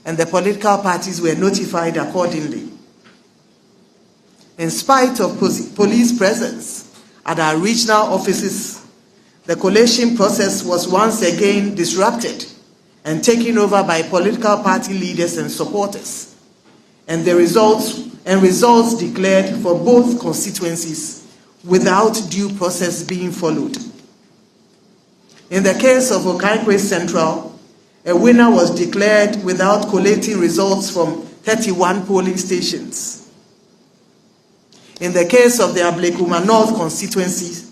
and the political parties were notified accordingly. In spite of police presence at our regional offices, the collation process was once again disrupted and taken over by political party leaders and supporters, and the results declared for both constituencies without due process being followed. In the case of Okaigwe Central, a winner was declared without collating results from 31 polling stations. In the case of the Ablekuma North constituency,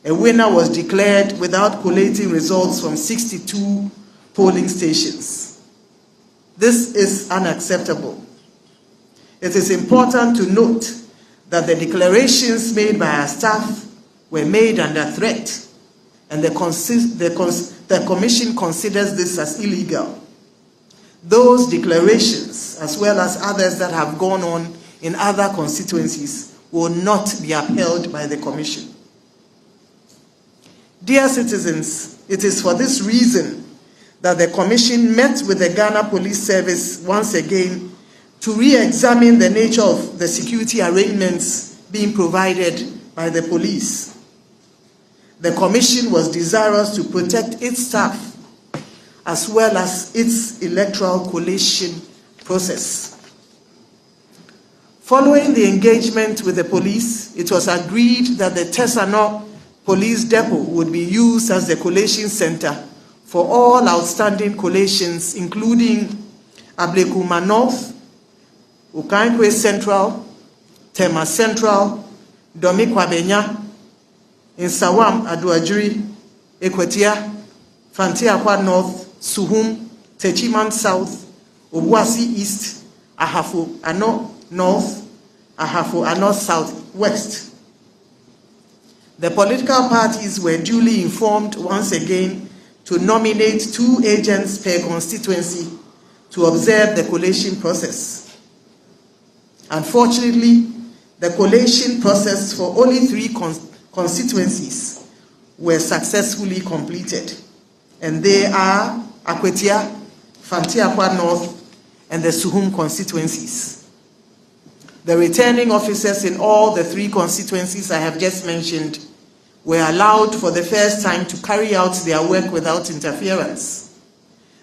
a winner was declared without collating results from 62 polling stations. This is unacceptable. It is important to note that the declarations made by our staff were made under threat, and the Commission considers this as illegal. Those declarations, as well as others that have gone on in other constituencies, will not be upheld by the Commission. Dear citizens, it is for this reason that the Commission met with the Ghana Police Service once again to re-examine the nature of the security arrangements being provided by the police. The Commission was desirous to protect its staff as well as its electoral collation process. Following the engagement with the police, it was agreed that the Tesano Police Depot would be used as the collation center for all outstanding collations, including Ablekuma North, Okaigwe Central, Tema Central, Domikwabenya, Nsawam Aduajiri, Ekwetia, Fantiakwa North, Suhum, Techiman South, Obuasi East, Ahafo Ano North, Ahafo Ano South West. The political parties were duly informed once again to nominate 2 agents per constituency to observe the collation process. Unfortunately, the collation process for only 3 constituencies were successfully completed, and they are Akwetia, Fantiakwa North, and the Suhum constituencies. The returning officers in all the 3 constituencies I have just mentioned were allowed for the first time to carry out their work without interference.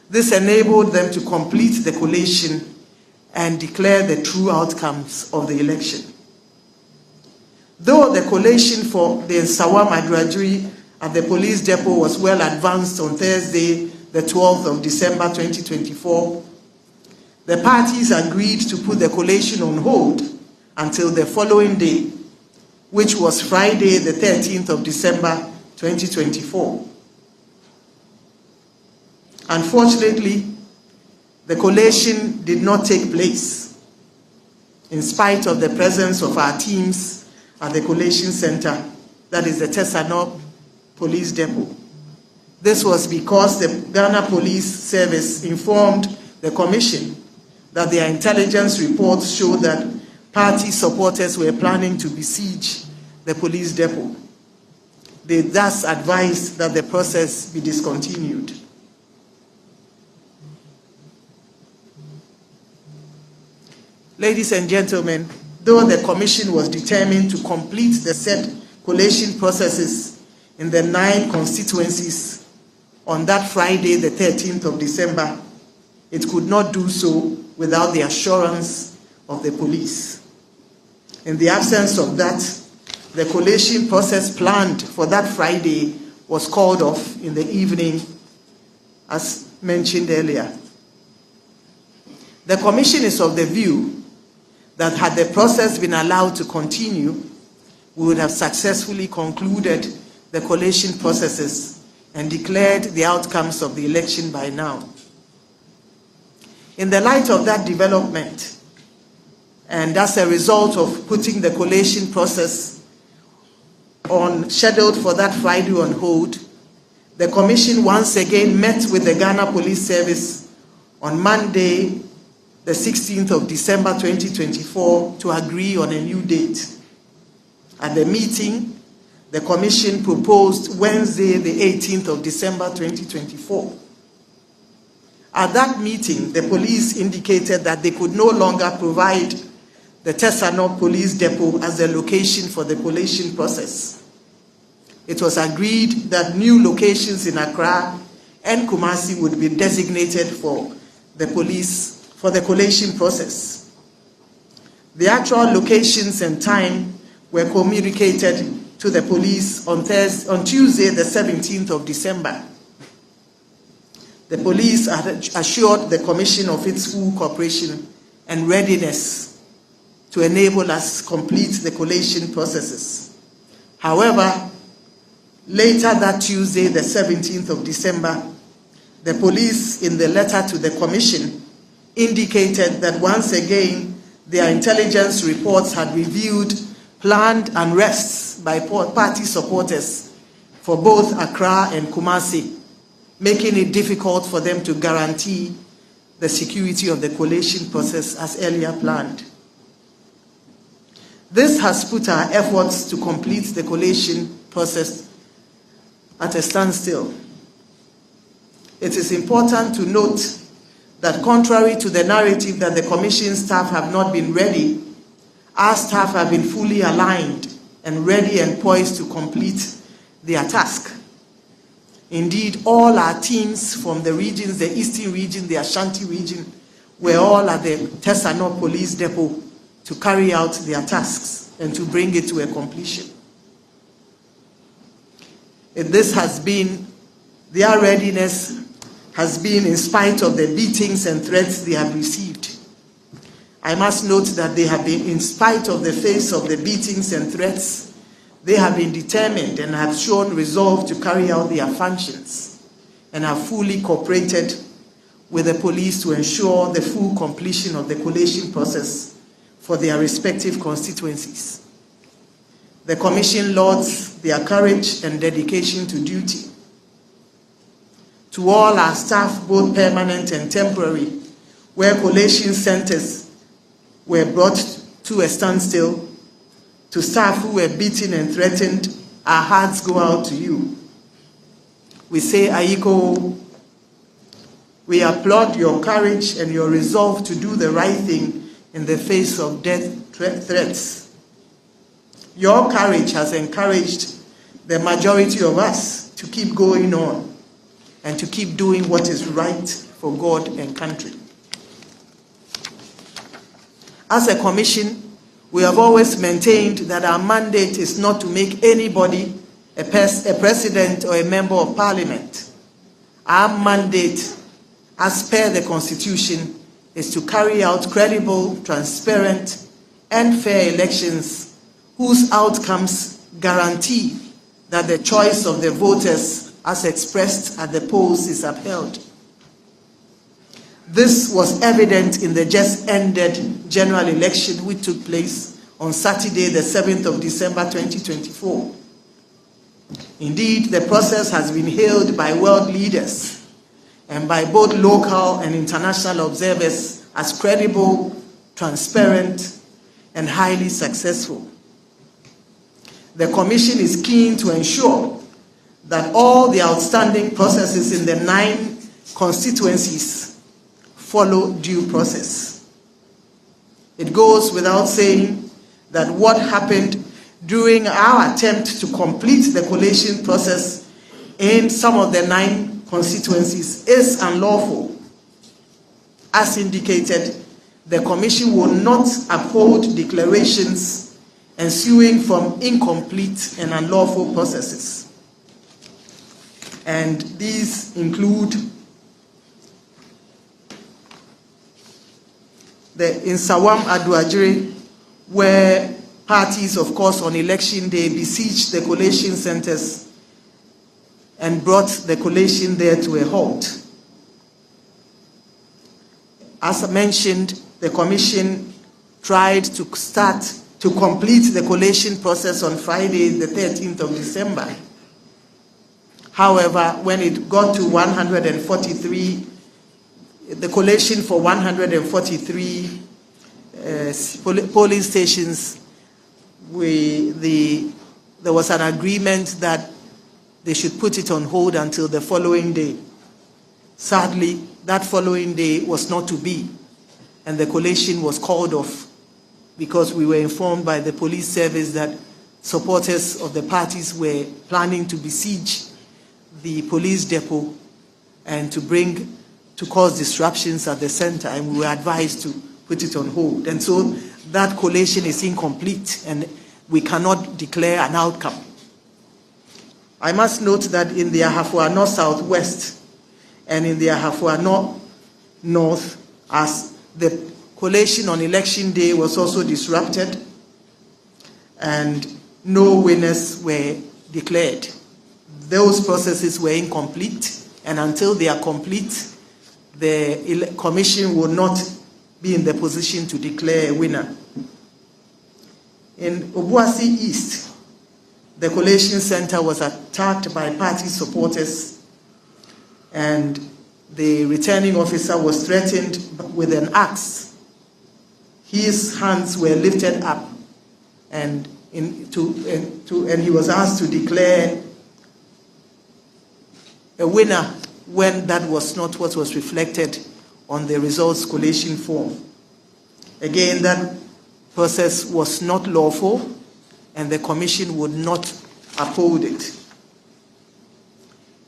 This enabled them to complete the collation and declare the true outcomes of the election. Though the collation for the Nsawam Aduajiri at the police depot was well advanced on Thursday, the 12th of December 2024, the parties agreed to put the collation on hold until the following day, which was Friday, the 13th of December 2024. Unfortunately, the collation did not take place, in spite of the presence of our teams at the collation center, that is the Tesano Police Depot. This was because the Ghana Police Service informed the Commission that their intelligence reports showed that party supporters were planning to besiege the police depot. They thus advised that the process be discontinued. Ladies and gentlemen, though the Commission was determined to complete the said collation processes in the 9 constituencies on that Friday, the 13th of December, it could not do so without the assurance of the police. In the absence of that, the collation process planned for that Friday was called off in the evening, as mentioned earlier. The Commission is of the view that had the process been allowed to continue, we would have successfully concluded the collation processes and declared the outcomes of the election by now. In the light of that development, and as a result of putting the collation process scheduled for that Friday on hold, the Commission once again met with the Ghana Police Service on Monday, the 16th of December 2024, to agree on a new date. At the meeting, the Commission proposed Wednesday, the 18th of December 2024. At that meeting, the police indicated that they could no longer provide the Tesano Police Depot as the location for the collation process. It was agreed that new locations in Accra and Kumasi would be designated for the collation process. The actual locations and time were communicated to the police on Tuesday, the 17th of December. The police assured the Commission of its full cooperation and readiness to enable us complete the collation processes. However, later that Tuesday, the 17th of December, the police, in the letter to the Commission, indicated that once again their intelligence reports had revealed planned unrests by party supporters for both Accra and Kumasi, making it difficult for them to guarantee the security of the collation process as earlier planned. This has put our efforts to complete the collation process at a standstill. It is important to note that contrary to the narrative that the Commission staff have not been ready, our staff have been fully aligned and ready and poised to complete their task. Indeed, all our teams from the regions, the Eastern region, the Ashanti region, were all at the Tesano Police Depot to carry out their tasks and to bring it to a completion. This has been, their readiness has been in spite of the beatings and threats they have received. I must note that they have been, in spite of the face of the beatings and threats, they have been determined and have shown resolve to carry out their functions and have fully cooperated with the police to ensure the full completion of the collation process for their respective constituencies. The Commission lauds their courage and dedication to duty. To all our staff, both permanent and temporary, where collation centers were brought to a standstill, to staff who were beaten and threatened, our hearts go out to you. We say, Aiko, we applaud your courage and your resolve to do the right thing in the face of death threats. Your courage has encouraged the majority of us to keep going on and to keep doing what is right for God and country. As a Commission, we have always maintained that our mandate is not to make anybody a president or a member of parliament. Our mandate, as per the Constitution, is to carry out credible, transparent, and fair elections whose outcomes guarantee that the choice of the voters as expressed at the polls is upheld. This was evident in the just ended general election which took place on Saturday, the 7th of December 2024. Indeed, the process has been hailed by world leaders and by both local and international observers as credible, transparent, and highly successful. The Commission is keen to ensure that all the outstanding processes in the 9 constituencies follow due process. It goes without saying that what happened during our attempt to complete the collation process in some of the 9 constituencies is unlawful. As indicated, the Commission will not uphold declarations ensuing from incomplete and unlawful processes. And these include in Sawam Aduajiri, where parties, of course, on election day besieged the collation centers and brought the collation there to a halt. As I mentioned, the Commission tried to complete the collation process on Friday, the 13th of December. However, when it got to 143, the collation for 143 polling stations, there was an agreement that they should put it on hold until the following day. Sadly, that following day was not to be, and the collation was called off because we were informed by the police service that supporters of the parties were planning to besiege the police depot and to cause disruptions at the center, and we were advised to put it on hold. And so that collation is incomplete, and we cannot declare an outcome. I must note that in the Ahafo Southwest and in the Ahafo North, as the collation on election day was also disrupted and no winners were declared. Those processes were incomplete, and until they are complete, the commission will not be in the position to declare a winner. In Obuasi East, the collation center was attacked by party supporters, and the returning officer was threatened with an axe. His hands were lifted up, and he was asked to declare a winner when that was not what was reflected on the results collation form. Again, that process was not lawful, and the commission would not uphold it.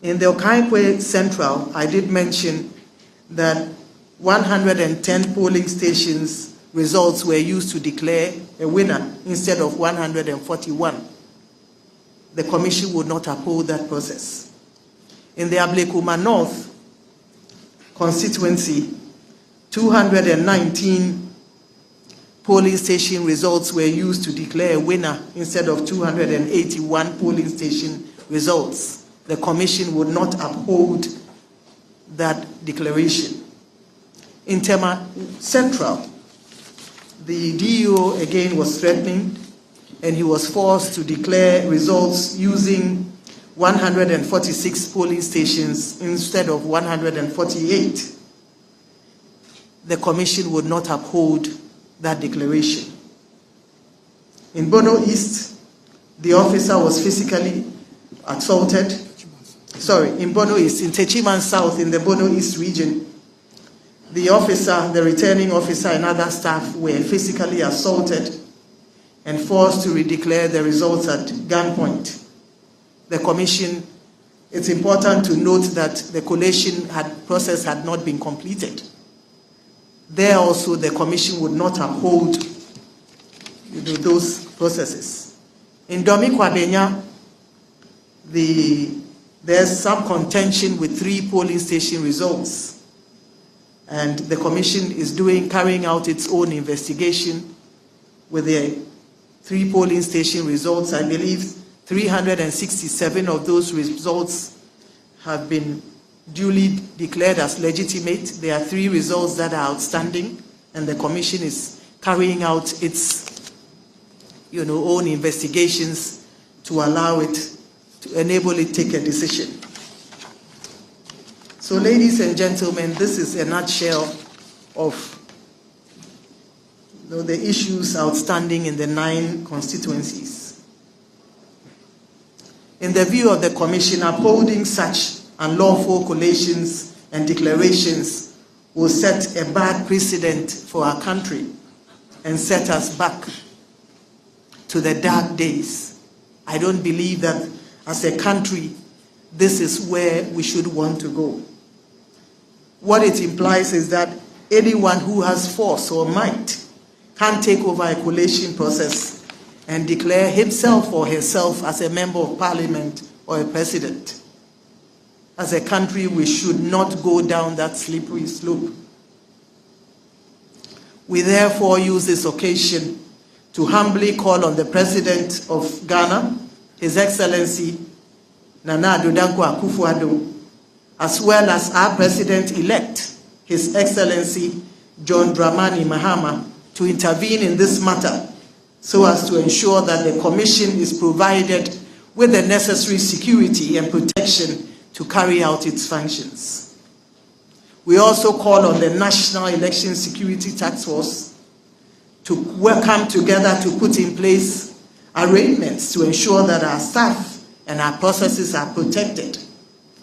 In the Okaikwe Central, I did mention that 110 polling stations results were used to declare a winner instead of 141. The commission would not uphold that process. In the Ablekuma North constituency, 219 polling station results were used to declare a winner instead of 281 polling station results. The commission would not uphold that declaration. In Tema Central, the DEO again was threatening, and he was forced to declare results using 146 polling stations instead of 148. The commission would not uphold that declaration. In Bono East, the officer was physically assaulted. In Bono East, in Techiman South, in the Bono East region, the officer, the returning officer, and other staff were physically assaulted and forced to redeclare the results at gunpoint. The commission, it's important to note that the collation process had not been completed. There also, the commission would not uphold those processes. In Domi Kwabenya, there's some contention with 3 polling station results, and the commission is carrying out its own investigation with the 3 polling station results. I believe 367 of those results have been duly declared as legitimate. There are 3 results that are outstanding, and the commission is carrying out its own investigations to allow it, to enable it to take a decision. So, ladies and gentlemen, this is a nutshell of the issues outstanding in the 9 constituencies. In the view of the commission, upholding such unlawful collations and declarations will set a bad precedent for our country and set us back to the dark days. I don't believe that as a country, this is where we should want to go. What it implies is that anyone who has force or might can take over a collation process and declare himself or herself as a member of parliament or a president. As a country, we should not go down that slippery slope. We therefore use this occasion to humbly call on the President of Ghana, His Excellency Nana Addo Akufo Addo, as well as our President-elect, His Excellency John Dramani Mahama, to intervene in this matter so as to ensure that the Commission is provided with the necessary security and protection to carry out its functions. We also call on the National Election Security Task Force to come together to put in place arrangements to ensure that our staff and our processes are protected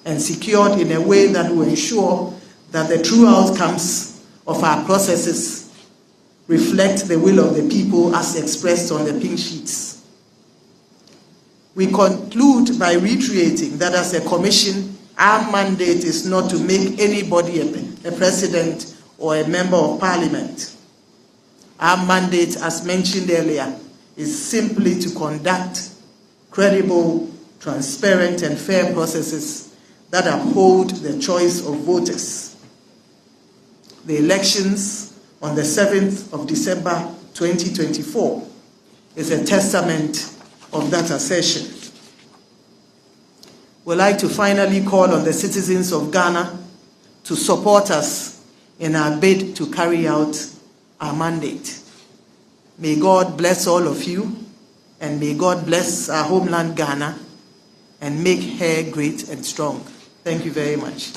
and secured in a way that will ensure that the true outcomes of our processes reflect the will of the people as expressed on the pink sheets. We conclude by reiterating that as a commission, our mandate is not to make anybody a president or a member of parliament. Our mandate, as mentioned earlier, is simply to conduct credible, transparent, and fair processes that uphold the choice of voters. The elections on the 7th of December 2024 is a testament of that assertion. We'd like to finally call on the citizens of Ghana to support us in our bid to carry out our mandate. May God bless all of you, and may God bless our homeland Ghana and make her great and strong. Thank you very much.